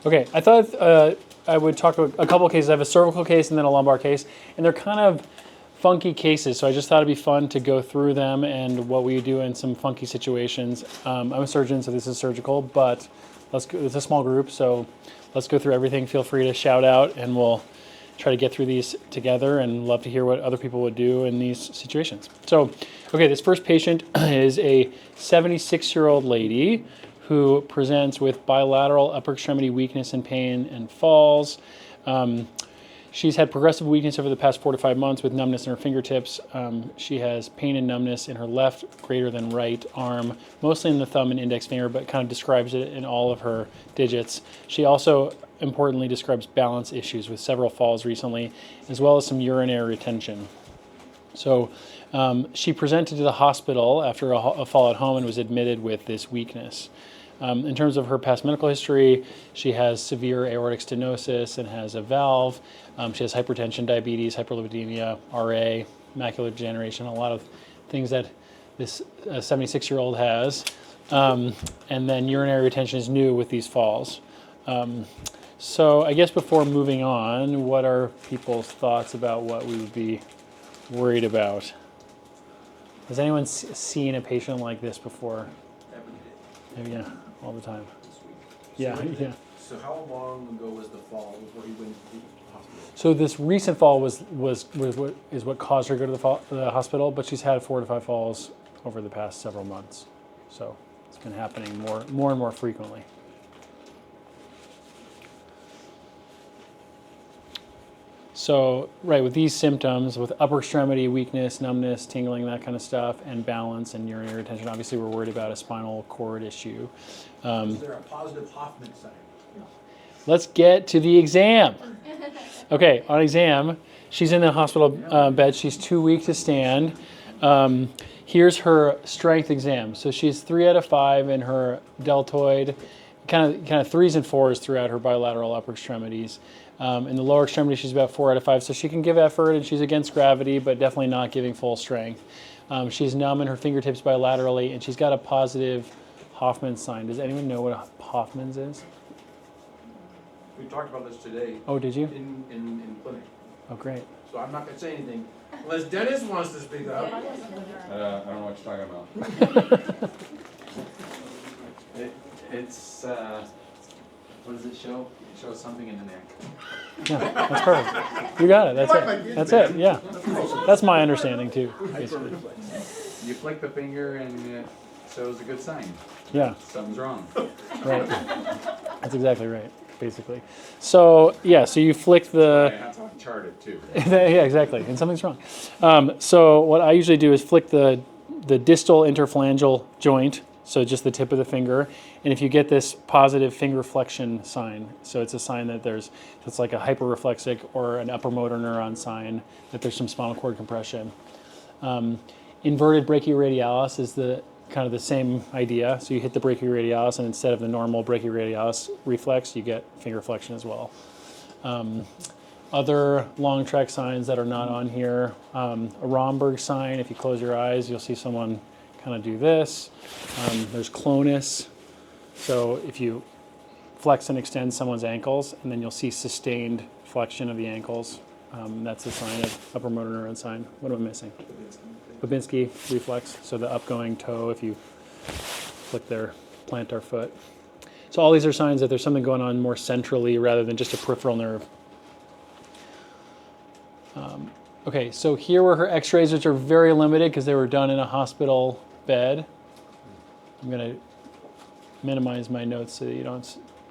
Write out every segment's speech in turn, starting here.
Okay, I thought I would talk about a couple of cases. I have a cervical case and then a lumbar case, and they're kind of funky cases, so I just thought it'd be fun to go through them and what we do in some funky situations. I'm a surgeon, so this is surgical, but it's a small group, so let's go through everything. Feel free to shout out, and we'll try to get through these together, and love to hear what other people would do in these situations. So, okay, this first patient is a 76-year-old lady who presents with bilateral upper extremity weakness and pain and falls. She's had progressive weakness over the past 4 to 5 months with numbness in her fingertips. She has pain and numbness in her left greater than right arm, mostly in the thumb and index finger, but kind of describes it in all of her digits. She also importantly describes balance issues with several falls recently, as well as some urinary retention. So she presented to the hospital after a fall at home and was admitted with this weakness. In terms of her past medical history, she has severe aortic stenosis and has a valve. She has hypertension, diabetes, hyperlipidemia, RA, macular degeneration, a lot of things that this 76-year-old has. And then urinary retention is new with these falls. So I guess before moving on, what are people's thoughts about what we would be worried about? Has anyone seen a patient like this before? Yeah, all the time. Yeah, yeah. So how long ago was the fall before he went to the hospital? So this recent fall was what caused her to go to the hospital, but she's had 4 to 5 falls over the past several months. So it's been happening more and more frequently. So, right, with these symptoms, with upper extremity weakness, numbness, tingling, that kind of stuff, and balance and urinary retention, obviously we're worried about a spinal cord issue. Is there a positive Hoffman sign? Let's get to the exam. Okay, on exam, she's in the hospital bed. She's too weak to stand. Here's her strength exam. So she's 3 out of 5 in her deltoid, kind of 3s and 4s throughout her bilateral upper extremities. In the lower extremity, she's about 4 out of 5, so she can give effort and she's against gravity, but definitely not giving full strength. She's numb in her fingertips bilaterally, and she's got a positive Hoffman's sign. Does anyone know what a Hoffman's is? We talked about this today. Oh, did you? In clinic. Oh, great. So I'm not going to say anything unless Dennis wants to speak up. I don't know what you're talking about. It's what does it show? It shows something in the neck. Yeah, that's perfect. You got it. That's it. That's it. Yeah. That's my understanding too. Basically. You flick the finger and it shows a good sign. Yeah. Something's wrong. Right. That's exactly right. Basically. So yeah. So you flick the. That's how I chart it too. Yeah, exactly. And something's wrong. So what I usually do is flick the distal interphalangeal joint. So just the tip of the finger, and if you get this positive finger flexion sign, so it's a sign that it's like a hyperreflexic or an upper motor neuron sign that there's some spinal cord compression. Inverted brachioradialis is the kind of the same idea. So you hit the brachioradialis, and instead of the normal brachioradialis reflex, you get finger flexion as well. Other long track signs that are not on here, a Romberg sign. If you close your eyes, you'll see someone kind of do this. There's clonus. So if you flex and extend someone's ankles, and then you'll see sustained flexion of the ankles, that's a sign of upper motor neuron sign. What am I missing? Babinski reflex. So the upgoing toe, if you flick their plantar foot. So all these are signs that there's something going on more centrally rather than just a peripheral nerve. Okay, so here were her x-rays, which are very limited because they were done in a hospital bed. I'm going to minimize my notes so that you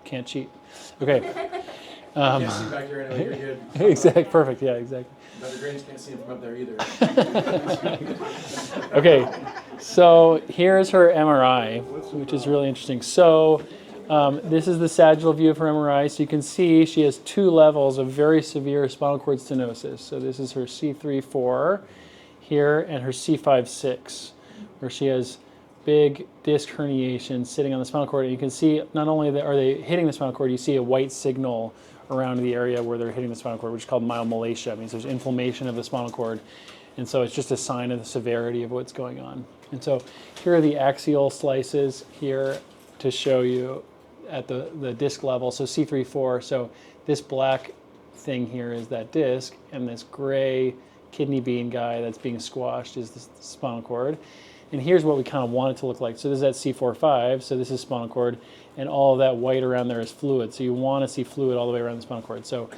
can't cheat. Okay. Can't see back here anyway, you're good. Exactly, perfect, yeah, exactly. Dr. Grains can't see him from up there either. Okay, so here's her MRI, which is really interesting. So this is the sagittal view of her MRI. So you can see she has 2 levels of very severe spinal cord stenosis. So this is her C3-4 here and her C5-6, where she has big disc herniation sitting on the spinal cord. And you can see not only are they hitting the spinal cord, you see a white signal around the area where they're hitting the spinal cord, which is called myomalacia. It means there's inflammation of the spinal cord. And so it's just a sign of the severity of what's going on. And so here are the axial slices here to show you at the disc level. So C3-4. So this black thing here is that disc, and this gray kidney bean guy that's being squashed is the spinal cord. And here's what we kind of want it to look like. So this is at C4-5, so this is spinal cord, and all of that white around there is fluid. So you want to see fluid all the way around the spinal cord. So,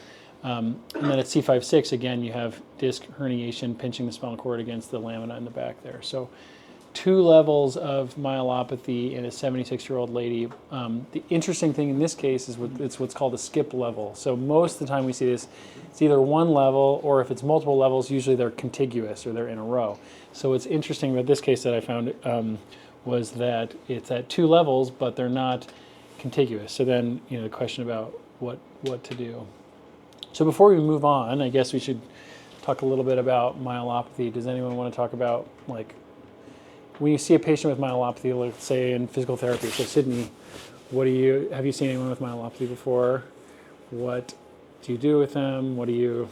and then at C5-6, again, you have disc herniation pinching the spinal cord against the lamina in the back there. So 2 levels of myelopathy in a 76-year-old lady. The interesting thing in this case is it's what's called a skip level. So most of the time we see this, it's either 1 level, or if it's multiple levels, usually they're contiguous or they're in a row. So what's interesting about this case that I found was that it's at 2 levels, but they're not contiguous. So then, the question about what to do. So before we move on, I guess we should talk a little bit about myelopathy. Does anyone want to talk about, like, when you see a patient with myelopathy, let's say in physical therapy? So Sydney, have you seen anyone with myelopathy before? What do you do with them? What do you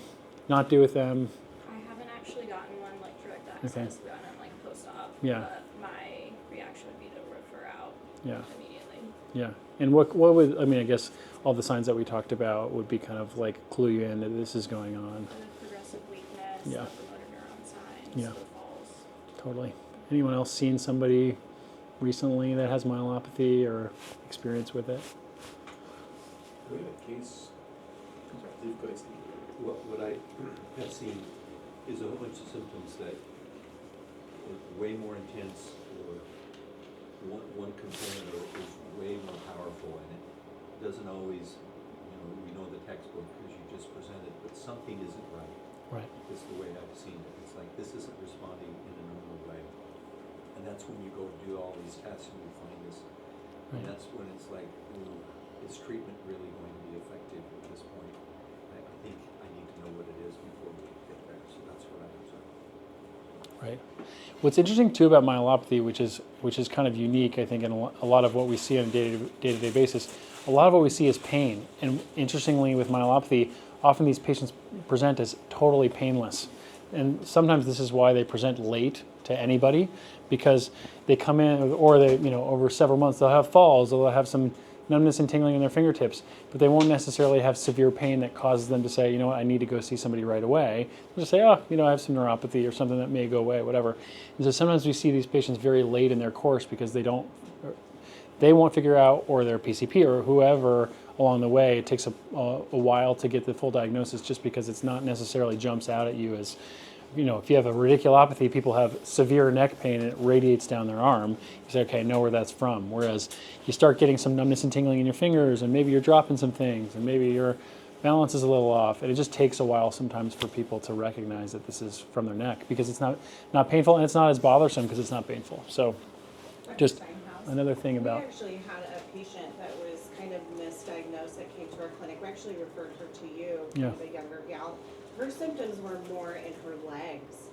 not do with them? I haven't actually gotten one like direct access, gotten it like post-op. Yeah. But my reaction would be to refer out immediately. Yeah. And what would, I guess all the signs that we talked about would be kind of like clue you in that this is going on. The progressive weakness, Yeah. the motor neuron signs, Yeah. the falls. Totally. Anyone else seen somebody recently that has myelopathy or experience with it? We have a case, what I have seen is a whole bunch of symptoms that are way more intense, or one component is way more powerful, and it doesn't always, we know the textbook because you just presented, but something isn't right. Right. It's the way I've seen it. It's like this isn't responding in a normal way. And that's when you go do all these tests and you find this. And that's when it's like, ooh, is treatment really going to be effective at this point? I think I need to know what it is before we get there. So that's what I observe. Right. What's interesting too about myelopathy, which is kind of unique, I think, in a lot of what we see on a day-to-day basis, a lot of what we see is pain. And interestingly, with myelopathy, often these patients present as totally painless. And sometimes this is why they present late to anybody, because they come in, or they, over several months, they'll have falls, they'll have some numbness and tingling in their fingertips, but they won't necessarily have severe pain that causes them to say, you know what, I need to go see somebody right away. They'll just say, I have some neuropathy or something that may go away, whatever. And so sometimes we see these patients very late in their course because they won't figure out, or their PCP or whoever along the way, it takes a while to get the full diagnosis, just because it's not necessarily jumps out at you as, if you have a radiculopathy, people have severe neck pain and it radiates down their arm. You say, okay, I know where that's from. Whereas you start getting some numbness and tingling in your fingers, and maybe you're dropping some things, and maybe your balance is a little off. And it just takes a while sometimes for people to recognize that this is from their neck, because it's not painful, and it's not as bothersome because it's not painful. So just another thing about... We actually had a patient that was kind of misdiagnosed that came to our clinic. We actually referred her to you, a younger gal. Her symptoms were more in her legs,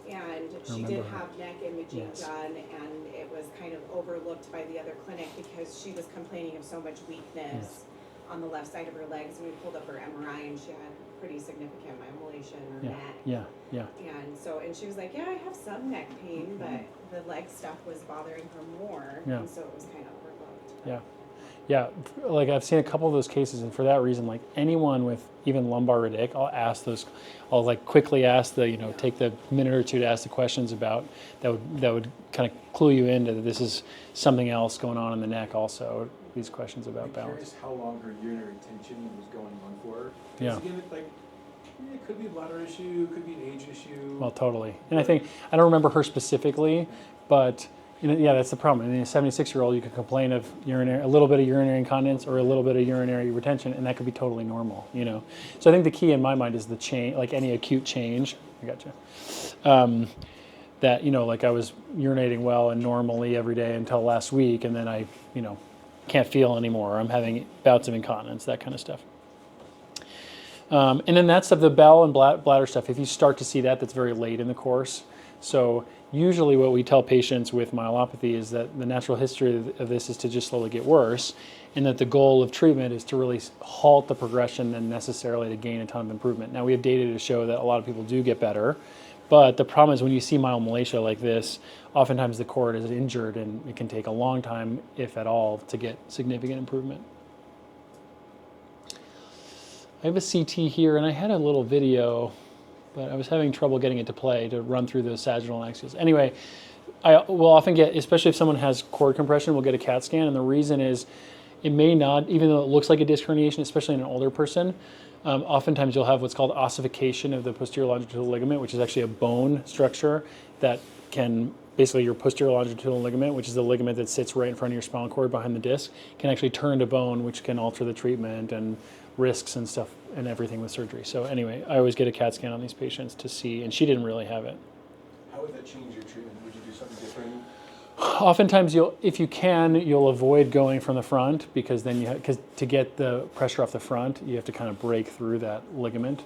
and she did have neck imaging done, and it was kind of overlooked by the other clinic because she was complaining of so much weakness on the left side of her legs. And we pulled up her MRI, and she had pretty significant myelation in her neck. And she was like, I have some neck pain, but the leg stuff was bothering her more, and so it was kind of overlooked. Yeah, like I've seen a couple of those cases, and for that reason, like anyone with even lumbar radic, I'll like quickly ask take the minute or two to ask the questions about that would kind of clue you into that this is something else going on in the neck also, these questions about balance. I'm curious how long her urinary retention was going on for. Yeah. Again, it could be a bladder issue, it could be an age issue. Well, totally. And I think, I don't remember her specifically, but that's the problem. In a 76-year-old, you could complain of a little bit of urinary incontinence or a little bit of urinary retention, and that could be totally normal, So I think the key in my mind is the change, like any acute change. I gotcha. That, like I was urinating well and normally every day until last week, and then I, can't feel anymore. Or I'm having bouts of incontinence, that kind of stuff. And then that's of the bowel and bladder stuff. If you start to see that, that's very late in the course. So usually what we tell patients with myelopathy is that the natural history of this is to just slowly get worse, and that the goal of treatment is to really halt the progression and necessarily to gain a ton of improvement. Now, we have data to show that a lot of people do get better, but the problem is when you see myomalacia like this, oftentimes the cord is injured and it can take a long time, if at all, to get significant improvement. I have a CT here, and I had a little video, but I was having trouble getting it to play to run through those sagittal and axials. Anyway, I will often get, especially if someone has cord compression, we'll get a CAT scan, and the reason is it may not, even though it looks like a disc herniation, especially in an older person, oftentimes you'll have what's called ossification of the posterior longitudinal ligament, which is actually a bone structure that can, basically your posterior longitudinal ligament, which is the ligament that sits right in front of your spinal cord behind the disc, can actually turn to bone, which can alter the treatment and risks and stuff and everything with surgery. So anyway, I always get a CAT scan on these patients to see, and she didn't really have it. How would that change your treatment? Would you do something different? Oftentimes, if you can, you'll avoid going from the front because then because to get the pressure off the front, you have to kind of break through that ligament,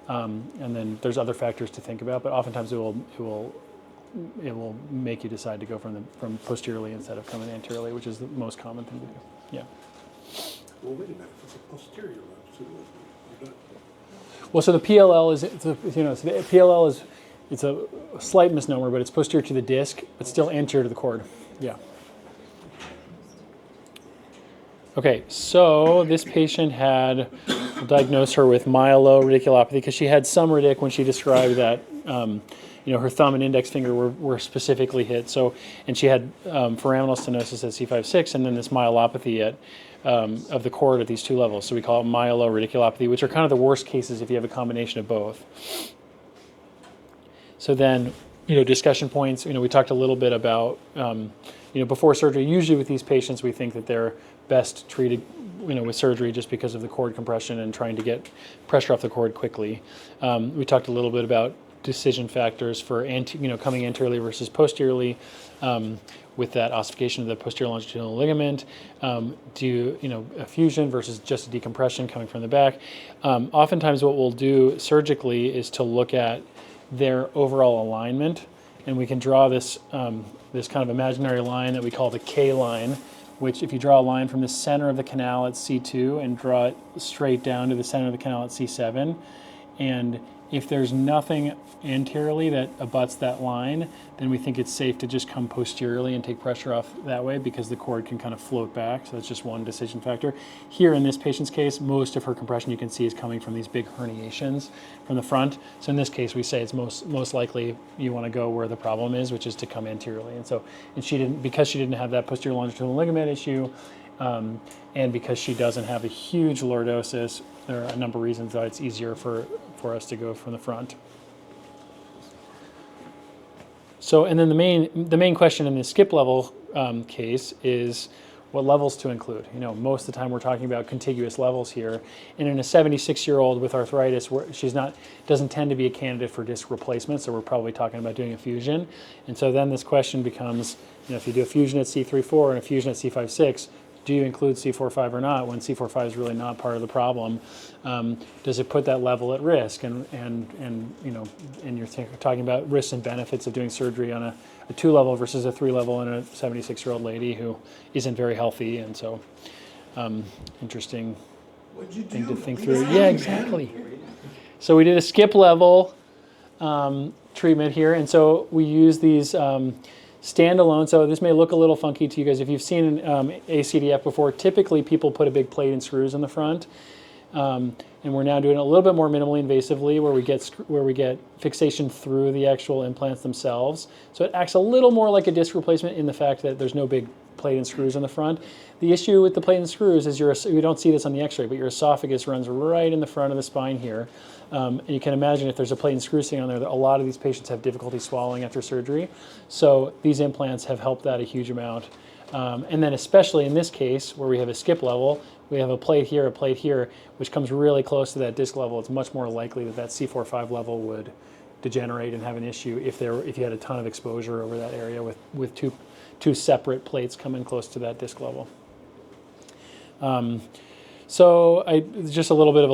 and then there's other factors to think about. But oftentimes, it will make you decide to go from posteriorly instead of coming anteriorly, which is the most common thing to do. Yeah. Well, wait a minute, it's a posterior longitudinal. Well, so the PLL is, so the PLL is, it's a slight misnomer, but it's posterior to the disc, but still anterior to the cord. Yeah. Okay, so this patient we'll diagnose her with myeloradiculopathy because she had some radic when she described that, her thumb and index finger were specifically hit. So, and she had foraminal stenosis at C5-6, and then this myelopathy of the cord at these two levels. So we call it myeloradiculopathy, which are kind of the worst cases if you have a combination of both. So then, discussion points. We talked a little bit about, before surgery. Usually with these patients, we think that they're best treated, with surgery just because of the cord compression and trying to get pressure off the cord quickly. We talked a little bit about decision factors for coming anteriorly versus posteriorly, with that ossification of the posterior longitudinal ligament. Do a fusion versus just a decompression coming from the back. Oftentimes, what we'll do surgically is to look at their overall alignment, and we can draw this this kind of imaginary line that we call the K line, which if you draw a line from the center of the canal at C2 and draw it straight down to the center of the canal at C7, and if there's nothing anteriorly that abuts that line, then we think it's safe to just come posteriorly and take pressure off that way because the cord can kind of float back. So that's just one decision factor. Here in this patient's case, most of her compression you can see is coming from these big herniations from the front. So in this case, we say it's most likely you want to go where the problem is, which is to come anteriorly. And because she didn't have that posterior longitudinal ligament issue, and because she doesn't have a huge lordosis, there are a number of reasons why it's easier for us to go from the front. So, and then the main question in the skip level case is what levels to include. Most of the time we're talking about contiguous levels here, and in a 76-year-old with arthritis, doesn't tend to be a candidate for disc replacement, so we're probably talking about doing a fusion. And so then this question becomes, if you do a fusion at C3-4 and a fusion at C5-6, do you include C4-5 or not when C4-5 is really not part of the problem? Does it put that level at risk? And you're talking about risks and benefits of doing surgery on a 2-level versus a 3-level in a 76-year-old lady who isn't very healthy, and so interesting thing to think through. Yeah, exactly. So we did a skip level treatment here, and so we use these standalone. So this may look a little funky to you guys. If you've seen ACDF before, typically people put a big plate and screws in the front. And we're now doing it a little bit more minimally invasively, where we get fixation through the actual implants themselves. So it acts a little more like a disc replacement in the fact that there's no big plate and screws in the front. The issue with the plate and screws is you don't see this on the X-ray, but your esophagus runs right in the front of the spine here. And you can imagine if there's a plate and screw sitting on there, that a lot of these patients have difficulty swallowing after surgery. So these implants have helped that a huge amount. And then especially in this case, where we have a skip level, we have a plate here, which comes really close to that disc level. It's much more likely that C4-5 level would degenerate and have an issue if you had a ton of exposure over that area with two separate plates coming close to that disc level. So just a little bit of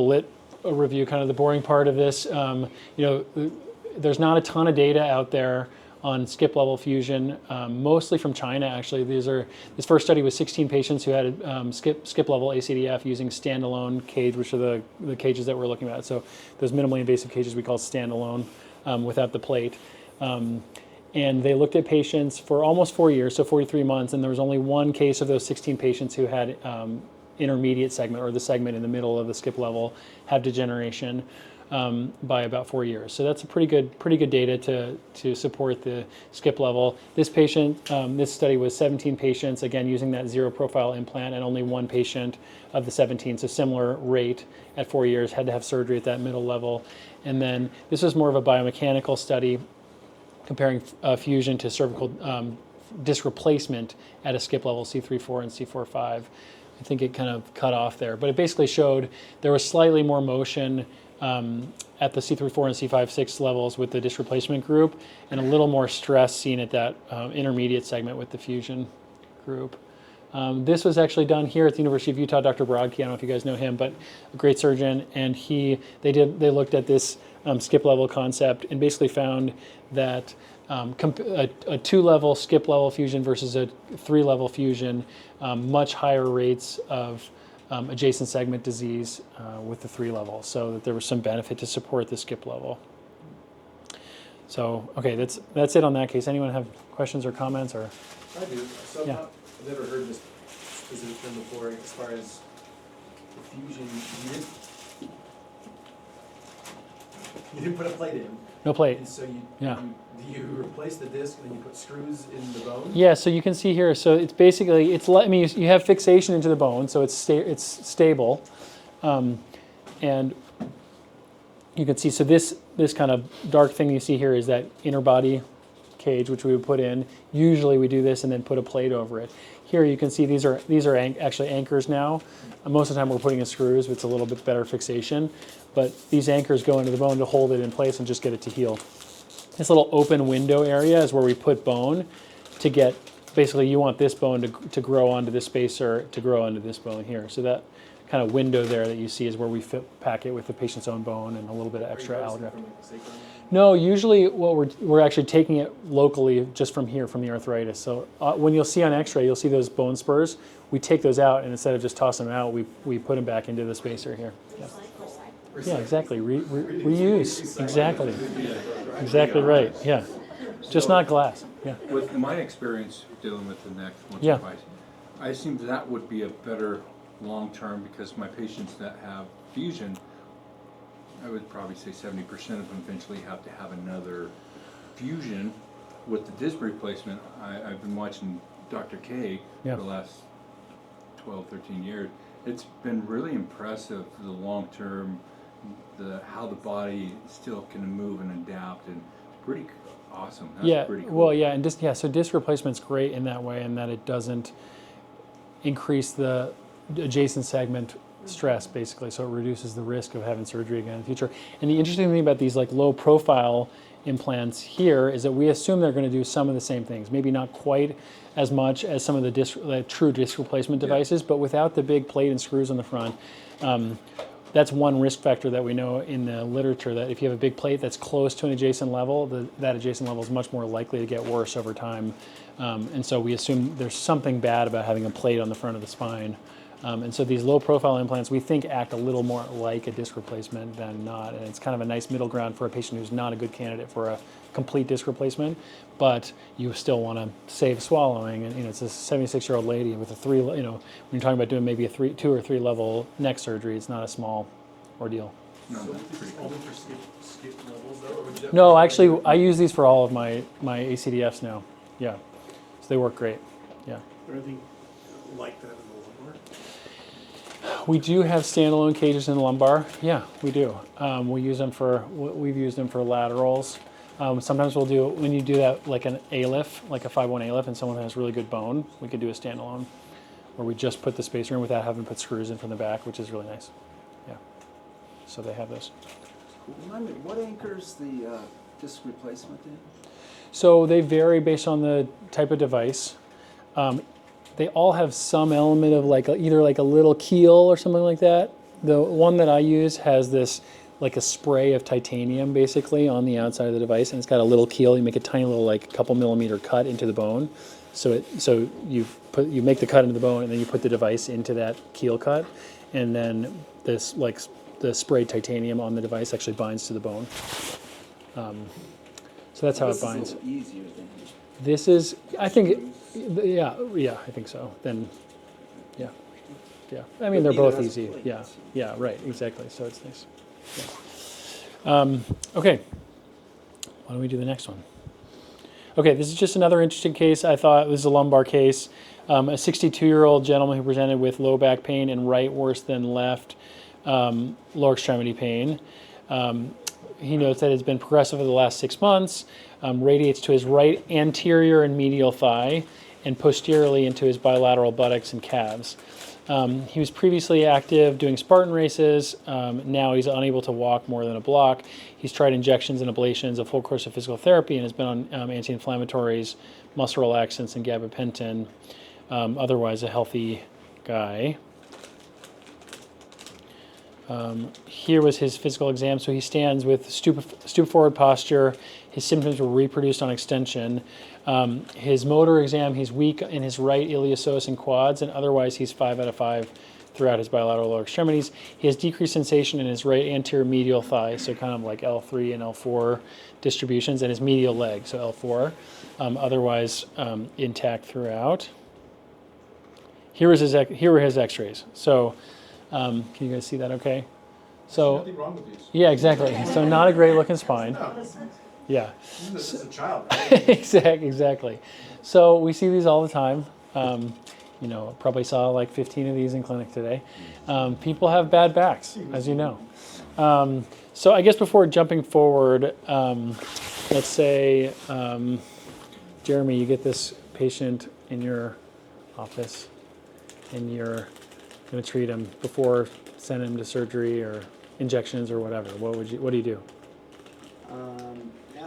a review, kind of the boring part of this. There's not a ton of data out there on skip level fusion, mostly from China actually. This first study was 16 patients who had skip level ACDF using standalone cage, which are the cages that we're looking at. So those minimally invasive cages we call standalone without the plate. And they looked at patients for almost 4 years, so 43 months, and there was only one case of those 16 patients who had intermediate segment, or the segment in the middle of the skip level, have degeneration by about 4 years. So that's a pretty good data to support the skip level. This patient, this study was 17 patients, again using that zero profile implant, and only one patient of the 17, so similar rate at 4 years, had to have surgery at that middle level. And then this was more of a biomechanical study comparing fusion to cervical disc replacement at a skip level C3-4 and C4-5. I think it kind of cut off there, but it basically showed there was slightly more motion at the C3-4 and C5-6 levels with the disc replacement group, and a little more stress seen at that intermediate segment with the fusion group. This was actually done here at the University of Utah. Dr. Brodke, I don't know if you guys know him, but a great surgeon, and they looked at this skip level concept and basically found that a 2-level skip level fusion versus a 3-level fusion, much higher rates of adjacent segment disease with the 3 level, so that there was some benefit to support the skip level. So, okay, that's it on that case. Anyone have questions or comments? Or I do. So Yeah. I've never heard this term before as far as the fusion. You didn't put a plate in. no plate. And so Yeah. do you replace the disc and then you put screws in the bone? Yeah, so you can see here, so it's basically, you have fixation into the bone, so it's stable. And you can see, so this kind of dark thing you see here is that inner body cage, which we would put in. Usually we do this and then put a plate over it. Here you can see these are actually anchors now. Most of the time we're putting in screws, it's a little bit better fixation. But these anchors go into the bone to hold it in place and just get it to heal. This little open window area is where we put bone to get, basically you want this bone to grow onto this spacer, to grow onto this bone here. So that kind of window there that you see is where we pack it with the patient's own bone and a little bit of extra allograft. No, usually we're actually taking it locally just from here, from the arthritis. So when you'll see on x-ray, you'll see those bone spurs. We take those out, and instead of just tossing them out, we put them back into the spacer here. Yeah, yeah, exactly. Reuse. Exactly. Exactly right. Yeah. Just not glass. Yeah. With my experience dealing with the neck once Yeah. or twice, I assume that would be a better long-term, because my patients that have fusion, I would probably say 70% of them eventually have to have another fusion with the disc replacement. I've been watching Dr. K Yeah. for the last 12, 13 years. It's been really impressive, the long-term, how the body still can move and adapt, and pretty awesome. That's Yeah. pretty cool. Well, yeah, and so disc replacement's great in that way, in that it doesn't increase the adjacent segment stress, basically, so it reduces the risk of having surgery again in the future. And the interesting thing about these like low profile implants here is that we assume they're going to do some of the same things, maybe not quite as much as some of the true disc replacement devices, but without the big plate and screws on the front. That's one risk factor that we know in the literature, that if you have a big plate that's close to an adjacent level, that adjacent level is much more likely to get worse over time. And so we assume there's something bad about having a plate on the front of the spine. And so these low profile implants, we think, act a little more like a disc replacement than not. And it's kind of a nice middle ground for a patient who's not a good candidate for a complete disc replacement, but you still want to save swallowing. And it's a 76-year-old lady with a when you're talking about doing maybe a 2 or 3 level neck surgery, it's not a small ordeal. No, So that's this pretty is cool. only for skip levels though? Or would you have No, to- actually, I use these for all of my ACDFs now. Yeah, so they work great. Yeah. Anything like that in the lumbar? We do have standalone cages in the lumbar. Yeah, we do. We've used them for laterals. Sometimes we'll do, when you do that like an ALIF, like a 5-1 ALIF, and someone has really good bone, we could do a standalone where we just put the spacer in without having to put screws in from the back, which is really nice. Yeah. So they have those. Remind me, what anchors the disc replacement in? So they vary based on the type of device. They all have some element of either like a little keel or something like that. The one that I use has this like a spray of titanium basically on the outside of the device, and it's got a little keel. You make a tiny little like couple millimeter cut into the bone. So you make the cut into the bone, and then you put the device into that keel cut, and then this the sprayed titanium on the device actually binds to the bone. So that's how it binds. This is a little easier than This is, I think, I think so. Then, yeah. Yeah. I mean, they're But neither both has easy. plates. Yeah. Yeah. Right. Exactly. So it's nice. Okay. Why don't we do the next one? Okay, this is just another interesting case. I thought this is a lumbar case. A 62-year-old gentleman who presented with low back pain and right worse than left lower extremity pain. He notes that it's been progressive over the last 6 months, radiates to his right anterior and medial thigh, and posteriorly into his bilateral buttocks and calves. He was previously active doing Spartan races. Now he's unable to walk more than a block. He's tried injections and ablations, a full course of physical therapy, and has been on anti-inflammatories, muscle relaxants, and gabapentin. Otherwise, a healthy guy. Here was his physical exam. So he stands with stoop forward posture. His symptoms were reproduced on extension. His motor exam, he's weak in his right iliopsoas and quads, and otherwise he's 5 out of 5 throughout his bilateral lower extremities. He has decreased sensation in his right anterior medial thigh, so kind of like L3 and L4 distributions, and his medial leg, so L4. Otherwise intact throughout. Here were his x-rays. So can you guys see that okay? So, Nothing wrong with these. yeah, exactly. So not a great looking spine. No, Yeah. this is a child. Right? Exactly. So we see these all the time. Probably saw like 15 of these in clinic today. People have bad backs, as you know. So I guess before jumping forward, let's say, Jeremy, you get this patient in your office, and you're going to treat him before sending him to surgery or injections or whatever. What do you do?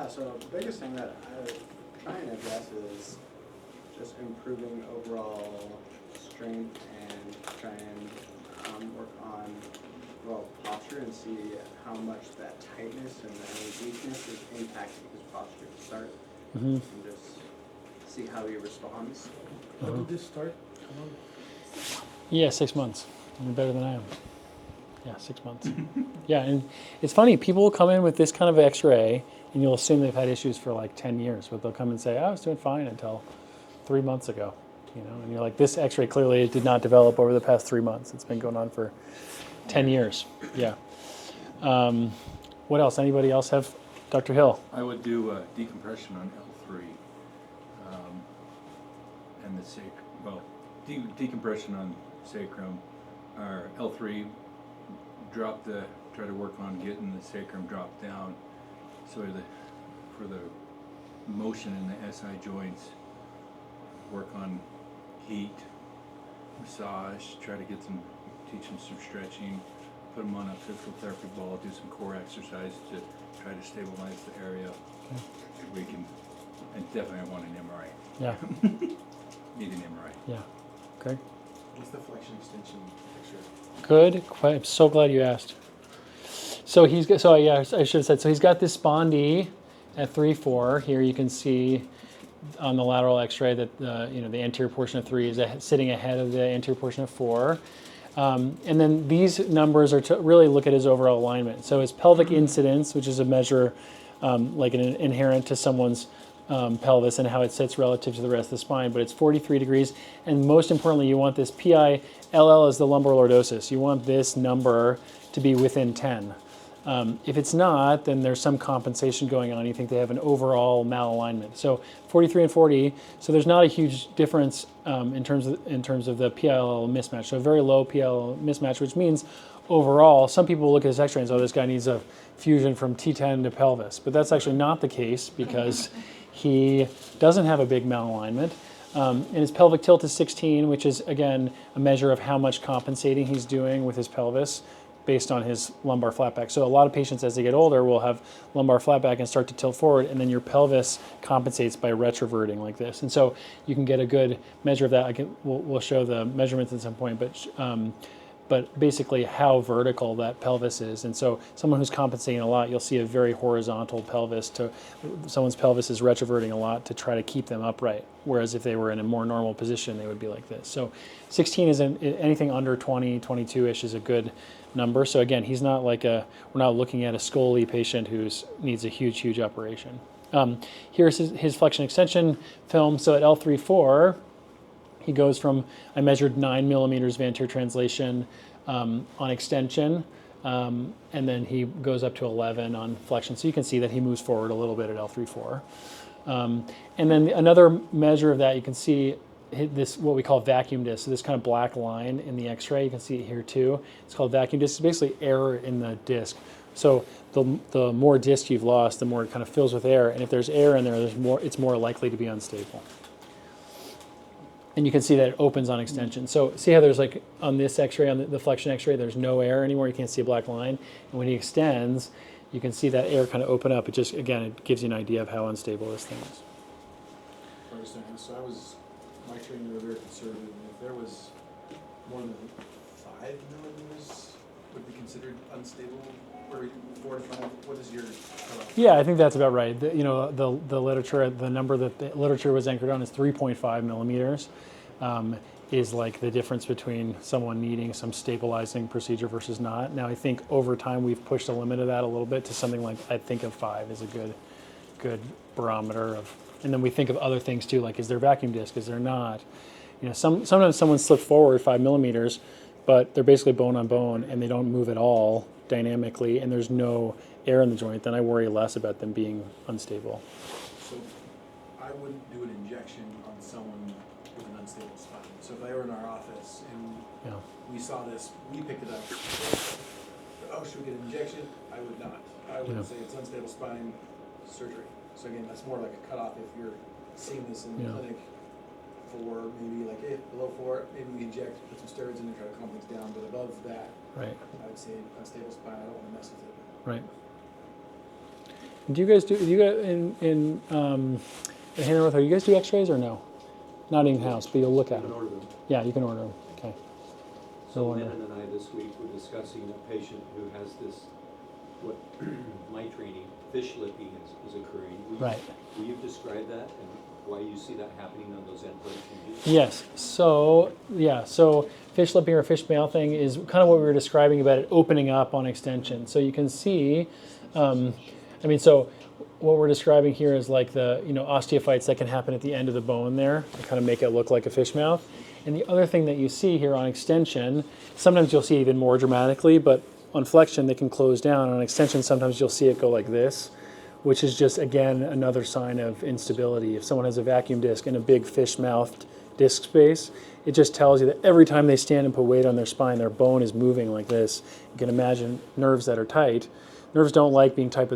So the biggest thing that I would try and address is just improving overall strength and try and work on posture and see how much that tightness and any weakness is impacting his posture to start, and just see how he responds. When did this start? Yeah, 6 months. You're better than I am. Yeah, 6 months. Yeah, and it's funny, people will come in with this kind of x-ray, and you'll assume they've had issues for like 10 years, but they'll come and say, I was doing fine until 3 months ago. And you're like, this x-ray clearly did not develop over the past 3 months. It's been going on for 10 years. Yeah. What else? Anybody else have? Dr. Hill? I would do decompression on L3 and the sacrum. Decompression on sacrum, or L3. Try to work on getting the sacrum dropped down, so for the motion in the SI joints. Work on heat, massage. Try to teach them some stretching. Put them on a physical therapy ball. Do some core exercise to try to stabilize the area. Okay. We can, and definitely want an MRI. Yeah. Need an MRI. Yeah. Okay. What's the flexion extension picture? Good. I'm so glad you asked. So I should have said, so he's got this spondy at 3-4. Here you can see on the lateral x-ray that the anterior portion of 3 is sitting ahead of the anterior portion of 4. And then these numbers are to really look at his overall alignment. So his pelvic incidence, which is a measure like an inherent to someone's pelvis and how it sits relative to the rest of the spine, but it's 43 degrees. And most importantly, you want this PI-LL is the lumbar lordosis. You want this number to be within 10. If it's not, then there's some compensation going on. You think they have an overall malalignment. So 43 and 40. So there's not a huge difference in terms of the PIL mismatch. So a very low PIL mismatch, which means overall, some people look at this X-ray and say, "Oh, this guy needs a fusion from T10 to pelvis," but that's actually not the case because he doesn't have a big malalignment. And his pelvic tilt is 16, which is again a measure of how much compensating he's doing with his pelvis based on his lumbar flatback. So a lot of patients as they get older will have lumbar flatback and start to tilt forward, and then your pelvis compensates by retroverting like this. And so you can get a good measure of that. We'll show the measurements at some point, but basically how vertical that pelvis is. And so someone who's compensating a lot, you'll see a very horizontal pelvis. Someone's pelvis is retroverting a lot to try to keep them upright. Whereas if they were in a more normal position, they would be like this. So 16 isn't anything under 20, 22-ish is a good number. So again, he's not like we're not looking at a scoli patient who needs a huge operation. Here's his flexion extension film. So at L3-4, He goes from, I measured 9 millimeters of anterior translation on extension, and then he goes up to 11 on flexion. So you can see that he moves forward a little bit at L3-4. And then another measure of that, you can see this, what we call vacuum disc. So this kind of black line in the X-ray, you can see it here too. It's called vacuum disc. It's basically air in the disc. So the more disc you've lost, the more it kind of fills with air. And if there's air in there, it's more likely to be unstable. And you can see that it opens on extension. So see how there's like on this X-ray, on the flexion X-ray, there's no air anymore. You can't see a black line. And when he extends, you can see that air kind of open up. It just, again, it gives you an idea of how unstable this thing is. I understand. So my training were very conservative, and if there was more than 5 millimeters, would be considered unstable, or 4 to 5. What is your cutoff? Yeah, I think that's about right. The literature, the number that the literature was anchored on is 3.5 millimeters. Is like the difference between someone needing some stabilizing procedure versus not. Now I think over time we've pushed the limit of that a little bit to something like, I think of 5 is a good barometer of, and then we think of other things too, like is there vacuum disc, is there not? You know, sometimes someone slipped forward 5 millimeters, but they're basically bone on bone and they don't move at all dynamically and there's no air in the joint, then I worry less about them being unstable. So I wouldn't do an injection on someone with an unstable spine. So if they were in our office and we saw this, we picked it up, oh, should we get an injection? I would not. I would say it's unstable spine, surgery. So again, that's more like a cutoff if you're seeing this in the clinic for maybe like below 4, maybe we inject, put some steroids in there, try to calm things down, but above that, right, I would say unstable spine, I don't want to mess with it. Right. Do you guys in Hand Ortho, you guys do X-rays or no? Not in-house, but you'll look at them. Order them. Yeah, you can order them. Okay. So Lennon and I this week were discussing a patient who has this, what my training, fish lipping is occurring. Will you describe that and why you see that happening on those endpoint changes? Yes. So fish lipping or fish mouthing is kind of what we were describing about it opening up on extension. So you can see, so what we're describing here is like the osteophytes that can happen at the end of the bone there to kind of make it look like a fish mouth. And the other thing that you see here on extension, sometimes you'll see even more dramatically, but on flexion they can close down. On extension sometimes you'll see it go like this, which is just, again, another sign of instability. If someone has a vacuum disc in a big fish-mouthed disc space, it just tells you that every time they stand and put weight on their spine, their bone is moving like this. You can imagine nerves that are tight. Nerves don't like being tight, but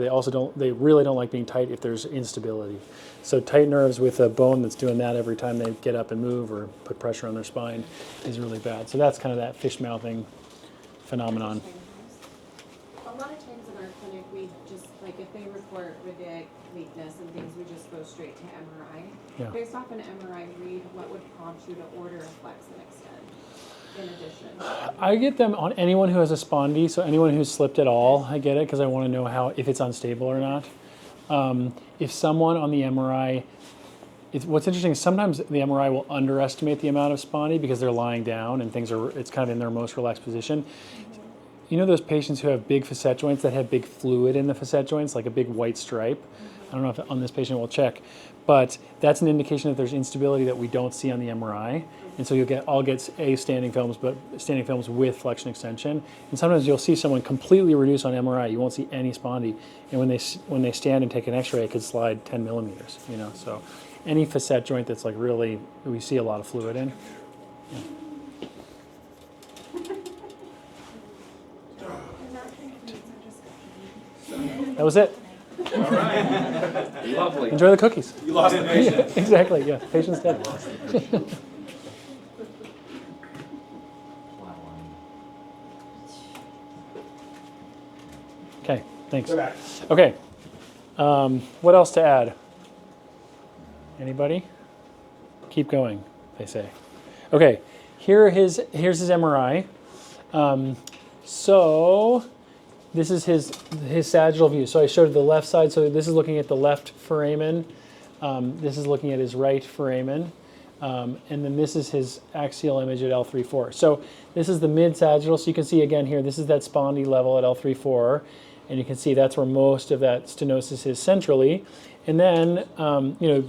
they really don't like being tight if there's instability. So tight nerves with a bone that's doing that every time they get up and move or put pressure on their spine is really bad. So that's kind of that fish-mouthing phenomenon. A lot of times in our clinic, we just, like, if they report ridic, weakness and things, we just go straight to MRI. Yeah. Based off an MRI read, what would prompt you to order a flex and extend in addition? I get them on anyone who has a spondy, so anyone who's slipped at all, I get it because I want to know if it's unstable or not. If someone on the MRI, what's interesting is sometimes the MRI will underestimate the amount of spondy because they're lying down and it's kind of in their most relaxed position. You know those patients who have big facet joints that have big fluid in the facet joints, like a big white stripe? I don't know if on this patient we'll check, but that's an indication that there's instability that we don't see on the MRI. And so I'll get standing films, but standing films with flexion extension. And sometimes you'll see someone completely reduce on MRI. You won't see any spondy. And when they stand and take an X-ray, it could slide 10 millimeters. So any facet joint that's like really, we see a lot of fluid in. Yeah. That was it. All right. Lovely. Enjoy the cookies. You lost the patient. Yeah, exactly, yeah. Patient's dead. Okay, thanks. Go back. Okay. What else to add? Anybody? Keep going, they say. Okay, here's his MRI. So this is his sagittal view. So I showed the left side. So this is looking at the left foramen. This is looking at his right foramen. And then this is his axial image at L3-4. So this is the mid-sagittal. So you can see again here, this is that spondy level at L3-4. and you can see that's where most of that stenosis is centrally. And then,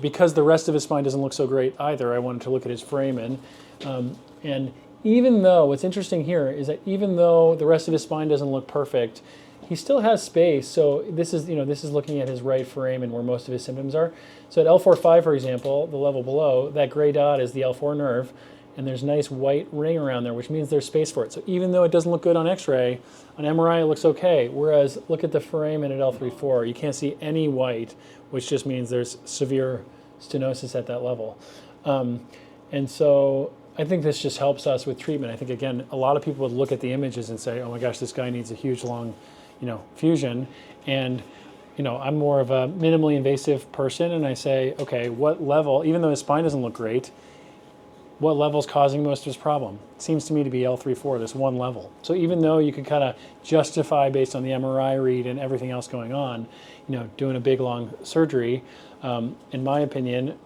because the rest of his spine doesn't look so great either, I wanted to look at his foramen. And even though, what's interesting here is that even though the rest of his spine doesn't look perfect, he still has space. So this is looking at his right foramen where most of his symptoms are. So at L4-5, for example, the level below, that gray dot is the L4 nerve, and there's a nice white ring around there, which means there's space for it. So even though it doesn't look good on X-ray, on MRI it looks okay. Whereas look at the foramen at L3-4, you can't see any white, which just means there's severe stenosis at that level. And so I think this just helps us with treatment. I think, again, a lot of people would look at the images and say, oh my gosh, this guy needs a huge, long, fusion. And, I'm more of a minimally invasive person, and I say, okay, what level, even though his spine doesn't look great, what level is causing most of his problem? It seems to me to be L3-4, this one level. So even though you could kind of justify based on the MRI read and everything else going on, doing a big long surgery, in my opinion,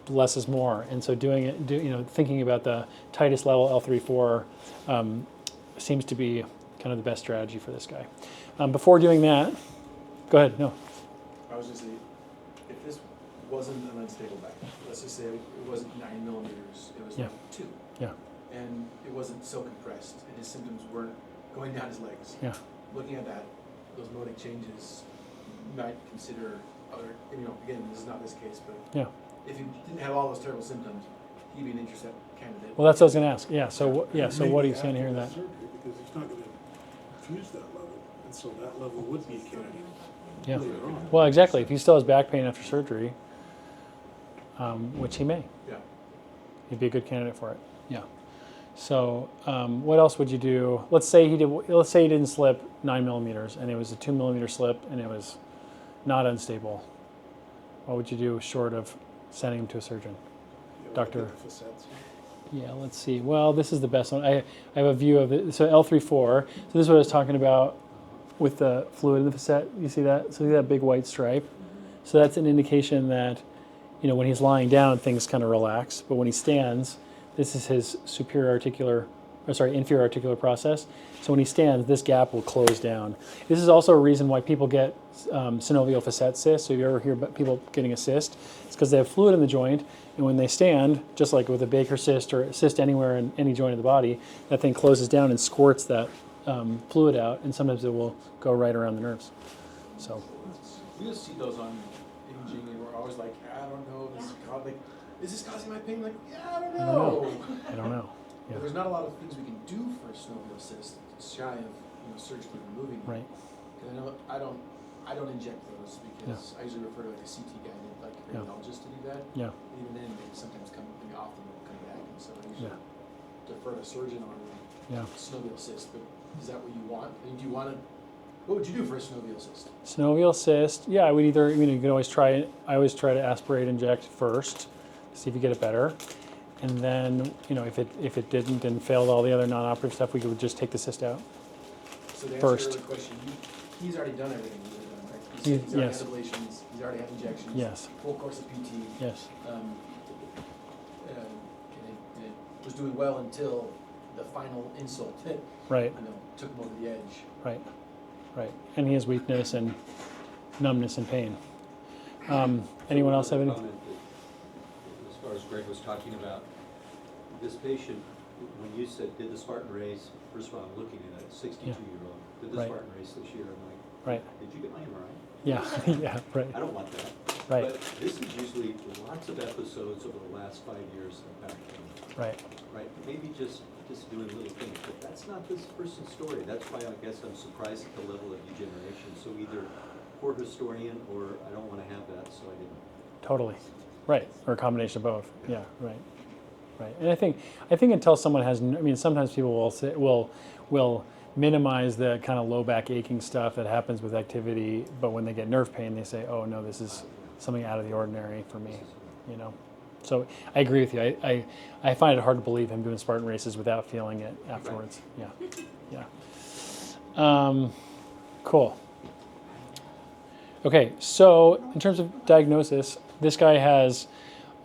less is more. And so thinking about the tightest level, L3-4, seems to be kind of the best strategy for this guy. Before doing that, go ahead, no. I was just saying, if this wasn't an unstable back, let's just say it wasn't 9 millimeters, it was Yeah. like 2. Yeah. And it wasn't so compressed, and his symptoms weren't going down his legs. Yeah. Looking at that, those modic changes, you might consider other, again, this is not this case, but Yeah. if he didn't have all those terrible symptoms, he'd be an intercept candidate. Well, that's what I was going to ask. Yeah. So what are you saying Maybe here? after That. the surgery, because he's not going to fuse that level, and so that level would be a candidate Yeah. later on. Well, exactly. If he still has back pain after surgery, which he may, Yeah. he'd be a good candidate for it. Yeah. So what else would you do? Let's say he didn't slip 9 millimeters, and it was a 2 millimeter slip, and it was not unstable. What would you do short of sending him to a surgeon? Yeah, Doctor. like the facets. Yeah, let's see. Well, this is the best one. I have a view of it. So L3-4. So this is what I was talking about with the fluid in the facet. You see that? So see that big white stripe? So that's an indication that, when he's lying down, things kind of relax. But when he stands, this is his inferior articular process. So when he stands, this gap will close down. This is also a reason why people get synovial facet cysts. So if you ever hear about people getting a cyst, it's because they have fluid in the joint, and when they stand, just like with a Baker cyst or a cyst anywhere in any joint of the body, that thing closes down and squirts that fluid out, and sometimes it will go right around the nerves. So We just see those on imaging, and we're always like, I don't know, is this causing my pain? Like, yeah, I don't know. I don't know. Yeah. But there's not a lot of things we can do for a synovial cyst, shy of surgically removing it. Right. Because I don't inject those because I usually refer to like a CT guy, like a radiologist to do that. Yeah. And even then, they sometimes often come back, and so I usually defer to surgeon on synovial cyst. But is that what you want? I mean, what would you do for a synovial cyst? Synovial cyst, yeah, I would either, you can always try it. I always try to aspirate inject first, see if you get it better. And then, if it didn't and failed all the other non-operative stuff, we could just take the cyst out. So to answer First. your question, he's already done everything he would have done, right? He- He's already yes. had ablations, he's already had injections. Yes. Full course of PT. Yes. And it was doing well until the final insult hit. Right. Took him over the edge. Right. Right. And he has weakness and numbness and pain. Anyone else have any? Comment that, as far as Greg was talking about, this patient, when you said, did the Spartan race, first of all, I'm looking at a 62-year-old, did the Right. Spartan race this year, I'm like, Right. did you get my MRI? Yeah. Yeah. Right. I don't want that. Right. But this is usually lots of episodes over the last 5 years of back pain, Right. right? Maybe just doing little things, but that's not this person's story. That's why I guess I'm surprised at the level of degeneration. So either poor historian or I don't want to have that, so I didn't. Totally. Right. Or a combination of both. Yeah. Right. Right. And I think until someone has, sometimes people will minimize the kind of low back aching stuff that happens with activity, but when they get nerve pain, they say, "Oh no, this is something out of the ordinary for me." So I agree with you. I find it hard to believe him doing Spartan races without feeling it afterwards. Yeah. Yeah. Cool. Okay. So in terms of diagnosis, this guy has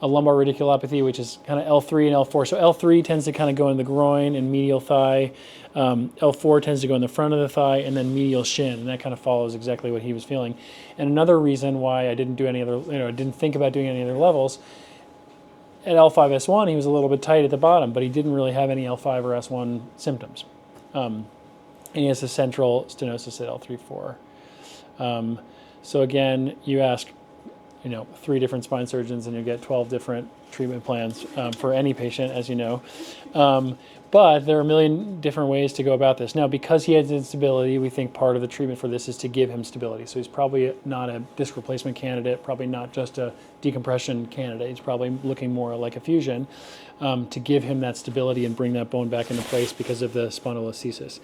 a lumbar radiculopathy, which is kind of L3 and L4. So L3 tends to kind of go in the groin and medial thigh. L4 tends to go in the front of the thigh, and then medial shin, and that kind of follows exactly what he was feeling. And another reason why I didn't do any other, I didn't think about doing any other levels, at L5S1 he was a little bit tight at the bottom, but he didn't really have any L5 or S1 symptoms. And he has a central stenosis at L3-4. So again, you ask, 3 different spine surgeons and you get 12 different treatment plans for any patient, as you know. But there are a million different ways to go about this. Now, because he has instability, we think part of the treatment for this is to give him stability. So he's probably not a disc replacement candidate, probably not just a decompression candidate. He's probably looking more like a fusion to give him that stability and bring that bone back into place because of the spondylolisthesis.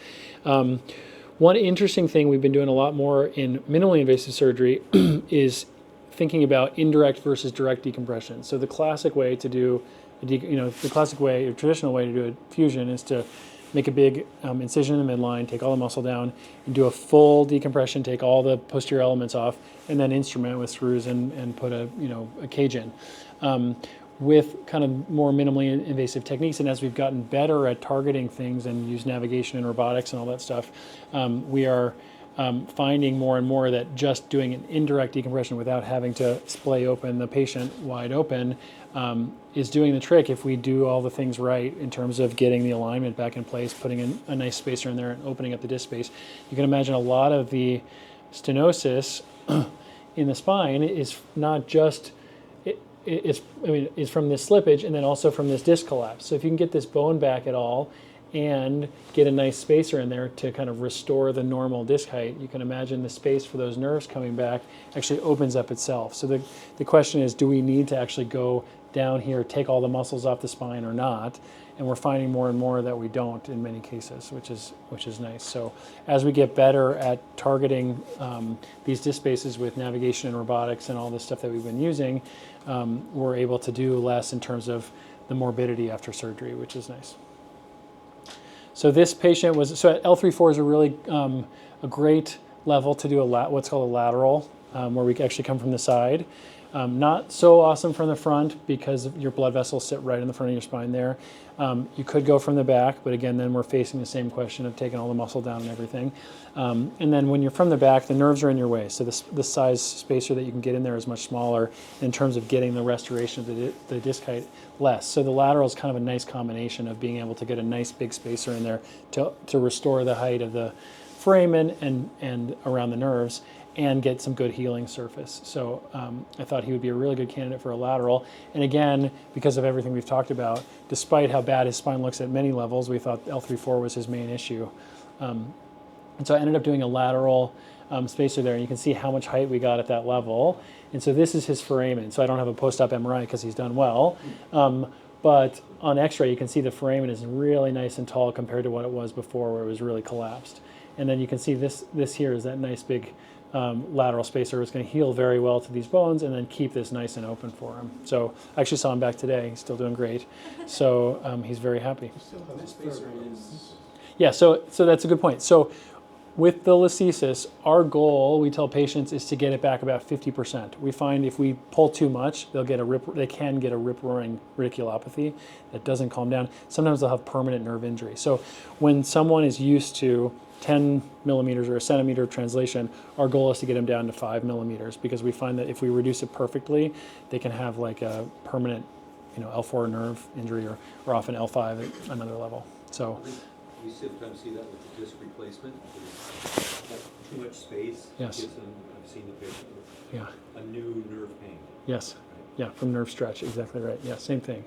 One interesting thing we've been doing a lot more in minimally invasive surgery is thinking about indirect versus direct decompression. So the classic way to do, the classic way, or traditional way to do a fusion is to make a big incision in the midline, take all the muscle down, and do a full decompression, take all the posterior elements off, and then instrument with screws and put a cage in. With kind of more minimally invasive techniques, and as we've gotten better at targeting things and use navigation and robotics and all that stuff, we are finding more and more that just doing an indirect decompression without having to splay open the patient wide open is doing the trick if we do all the things right in terms of getting the alignment back in place, putting in a nice spacer in there and opening up the disc space. You can imagine a lot of the stenosis in the spine is not just, it's from this slippage and then also from this disc collapse. So if you can get this bone back at all and get a nice spacer in there to kind of restore the normal disc height, you can imagine the space for those nerves coming back actually opens up itself. So the question is, do we need to actually go down here, take all the muscles off the spine or not? And we're finding more and more that we don't in many cases, which is nice. So as we get better at targeting these disc spaces with navigation and robotics and all this stuff that we've been using, we're able to do less in terms of the morbidity after surgery, which is nice. So this patient was, so L3-4 is a really a great level to do what's called a lateral, where we actually come from the side. Not so awesome from the front because your blood vessels sit right in the front of your spine there. You could go from the back, but again, then we're facing the same question of taking all the muscle down and everything. And then when you're from the back, the nerves are in your way. So the size spacer that you can get in there is much smaller in terms of getting the restoration of the disc height less. So the lateral is kind of a nice combination of being able to get a nice big spacer in there to restore the height of the foramen and around the nerves, and get some good healing surface. So I thought he would be a really good candidate for a lateral. And again, because of everything we've talked about, despite how bad his spine looks at many levels, we thought L3-4 was his main issue. And so I ended up doing a lateral spacer there, and you can see how much height we got at that level. And so this is his foramen. So I don't have a post-op MRI because he's done well. But on x-ray, you can see the foramen is really nice and tall compared to what it was before, where it was really collapsed. And then you can see this here is that nice big lateral spacer. It's going to heal very well to these bones and then keep this nice and open for him. So I actually saw him back today. He's still doing great. So he's very happy. This spacer is... Yeah, so that's a good point. So with the listhesis, our goal, we tell patients, is to get it back about 50%. We find if we pull too much, they can get a rip-roaring radiculopathy that doesn't calm down. Sometimes they'll have permanent nerve injury. So when someone is used to 10 millimeters or a centimeter of translation, our goal is to get them down to 5 millimeters, because we find that if we reduce it perfectly, they can have like a permanent, L4 nerve injury or often L5 at another level. So we sometimes see that with the disc replacement. There's too much space. Yes. Gives them, I've seen the patient with a new nerve pain. Yes. Yeah, from nerve stretch, exactly right. Yeah, same thing.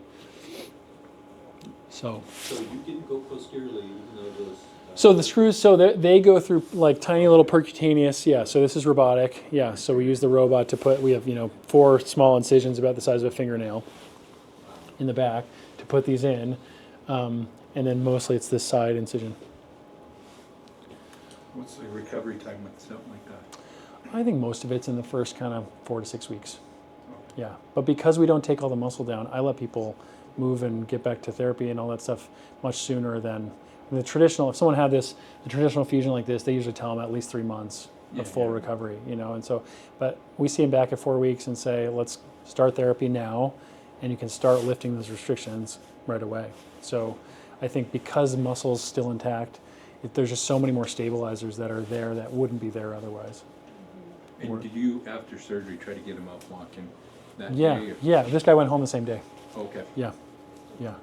So you didn't go posteriorly, even though those... So the screws, so they go through like tiny little percutaneous, so this is robotic, so we use the robot to put, we have, 4 small incisions about the size of a fingernail in the back to put these in, and then mostly it's this side incision. What's the recovery time with something like that? I think most of it's in the first kind of 4 to 6 weeks. Yeah, but because we don't take all the muscle down, I let people move and get back to therapy and all that stuff much sooner than the traditional. If someone had the traditional fusion like this, they usually tell them at least 3 months of full recovery, and so, but we see them back at 4 weeks and say, let's start therapy now, and you can start lifting those restrictions right away. So I think because the muscle's still intact, there's just so many more stabilizers that are there that wouldn't be there otherwise. And did you, after surgery, try to get him up walking that Yeah, day? yeah. This guy went home the same day. Okay. Yeah, yeah,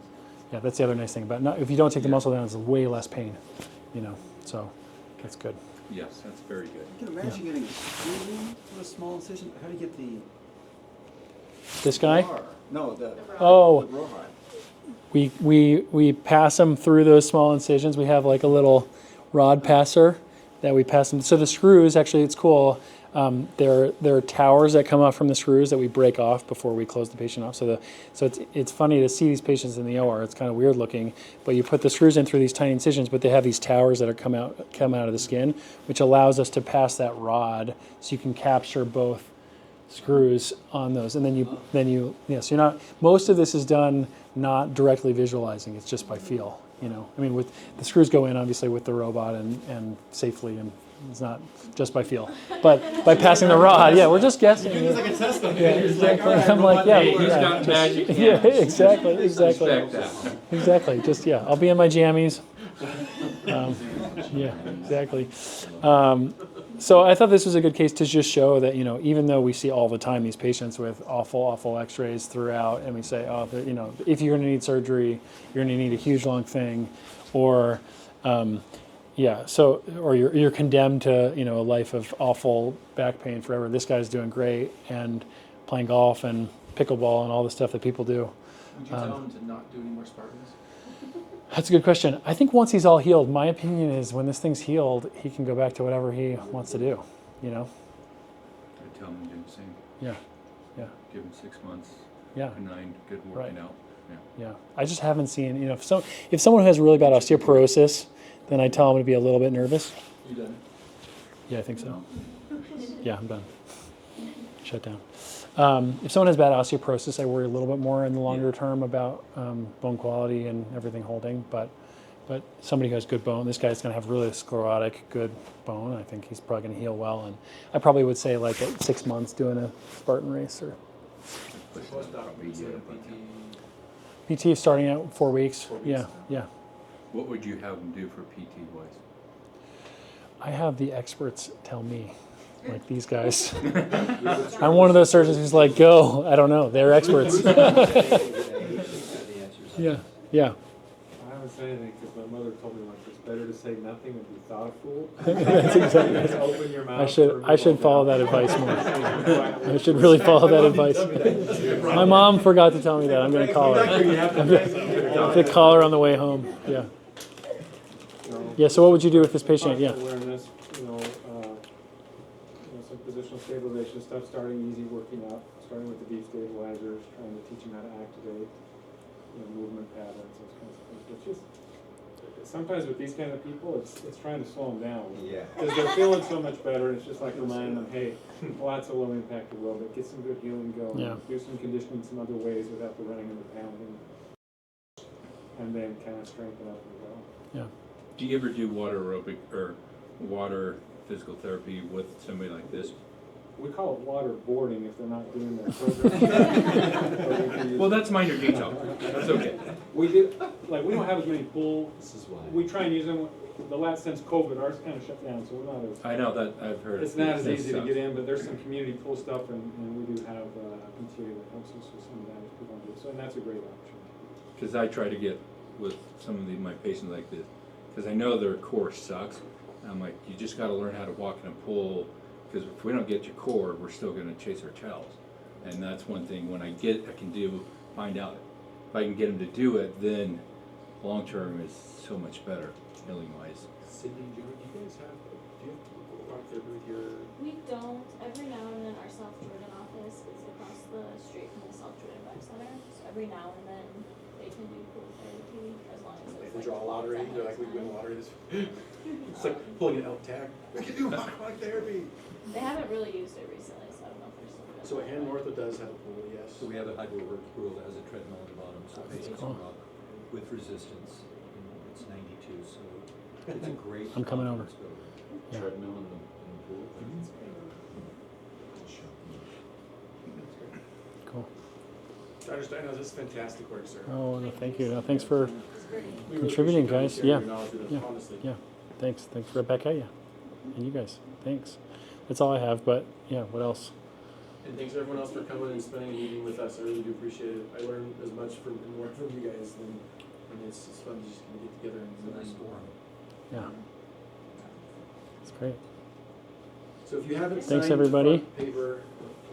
yeah. That's the other nice thing about it. If you don't take the Yeah. muscle down, it's way less pain. So that's good. Yes, that's very good. I can imagine getting a screw to a small incision. How do you get the This guy. bar? No, the Oh, rod. we pass them through those small incisions. We have like a little rod passer that we pass them. So the screws, actually, it's cool. There are towers that come off from the screws that we break off before we close the patient off. So it's funny to see these patients in the OR. It's kind of weird looking, but you put the screws in through these tiny incisions, but they have these towers that are come out of the skin, which allows us to pass that rod, so you can capture both screws on those, and then you so you're not. Most of this is done not directly visualizing. It's just by feel. I mean, with the screws go in obviously with the robot and safely, and it's not just by feel, but by passing the rod. Yeah, we're just guessing. It's like a test on Yeah, it. exactly. I'm like, yeah, Hey, he's yeah, got just- magic yeah, hands. exactly. Respect that. Exactly. Just I'll be in my jammies. Yeah, exactly. So I thought this was a good case to just show that even though we see all the time these patients with awful X-rays throughout, and we say, oh, if you're going to need surgery, you're going to need a huge long thing, or or you're condemned to a life of awful back pain forever. This guy's doing great and playing golf and pickleball and all the stuff that people do. Would you tell him to not do any more Spartans? That's a good question. I think once he's all healed, my opinion is when this thing's healed, he can go back to whatever he wants to do. I tell him to do the same. Yeah, yeah, Give him 6 months. yeah, Benign, good working out. yeah. I just haven't seen, if someone who has really bad osteoporosis, then I tell them to be a little bit nervous. You done? Yeah, I think so. Yeah, I'm done. Shut down. If someone has bad osteoporosis, I worry a little bit more in the longer term about bone quality and everything holding. But somebody who has good bone, this guy's going to have really sclerotic, good bone. I think he's probably going to heal well. And I probably would say like at 6 months doing a Spartan race or PT is starting at 4 weeks. 4 weeks. Yeah. What would you have him do for PT wise? I have the experts tell me, like these guys. I'm one of those surgeons who's like, go. I don't know. They're experts. Yeah. I haven't said anything because my mother told me once it's better to say nothing than be thoughtful. That's exactly. Just open your mouth. I should follow that advice more. I should really follow that advice. My mom forgot to tell me that. I'm going to call her. I'm going to call her on the way home. Yeah. Yeah. So what would you do with this patient? Yeah. Awareness, some positional stabilization stuff, starting easy, working up, starting with the deep stabilizers, trying to teach them how to activate, movement patterns, those kinds of things. But just sometimes with these kind of people, it's trying to slow them down. Yeah. Because they're feeling so much better. It's just like reminding them, hey, lots of low impact aerobic, get some good healing going, do some conditioning some other ways without the running and the pounding, and then kind of strengthen up and go. Yeah. Do you ever do water aerobic or water physical therapy with somebody like this? We call it waterboarding if they're not doing their program. Well, that's minor detail. That's okay. We do, we don't have as many pool. This is why. We try and use them. The last since COVID, ours kind of shut down, so we're not as. I know that I've heard. It's not as easy to get in, but there's some community pool stuff, and we do have a PTA that helps us with some of that if we don't do it. So, and that's a great option. Because I try to get with some of my patients like this, because I know their core sucks. And I'm like, you just got to learn how to walk in a pool. Because if we don't get your core, we're still going to chase our tails. And that's one thing when I can find out if I can get them to do it, then long term is so much better, healing wise. Sydney, do you guys have rock therapy with your? We don't. Every now and then our South Jordan office is across the street from the South Jordan Rec Center. So every now and then they can do pool therapy as long as They it's draw a lottery. They're like, we win a lottery. It's like pulling an elk tag. We can do rock therapy. They haven't really used it recently, so I don't know if they're still doing So it. Hand Ortho does have a pool, yes. So we have a hydrowork pool that has a treadmill on the bottom, so patients can cool. rock with resistance. It's 92, so it's a great. I'm coming over. confidence builder. Yeah. Treadmill in the pool. Cool. I know this is fantastic work, sir. Oh, no, thank you. No, thanks for It's great. We really contributing, appreciate you guys. sharing Yeah. your knowledge with us, Yeah. honestly. Yeah, thanks right back at you, and you guys. Thanks. That's all I have. But yeah, what else? And thanks everyone else for coming and spending a evening with us. I really do appreciate it. I learned as much from and more from you guys than, and it's fun to just kind of get together and It's a nice forum. Yeah, it's great. So if you haven't Thanks, signed everybody. the front paper,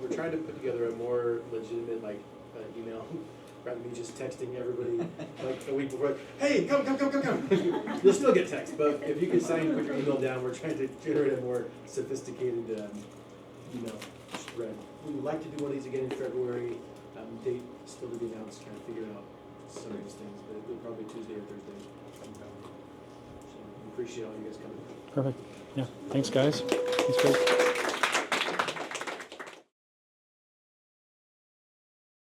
we're trying to put together a more legitimate email rather than me just texting everybody like a week before. Hey, come! You'll still get text, but if you could sign, put your email down. We're trying to generate a more sophisticated email thread. We would like to do one of these again in February. Date still to be announced. Trying to figure out some of these things, but it'll probably be Tuesday or Thursday. So we appreciate all you guys coming. Perfect. Yeah. Thanks, guys. Thanks, guys.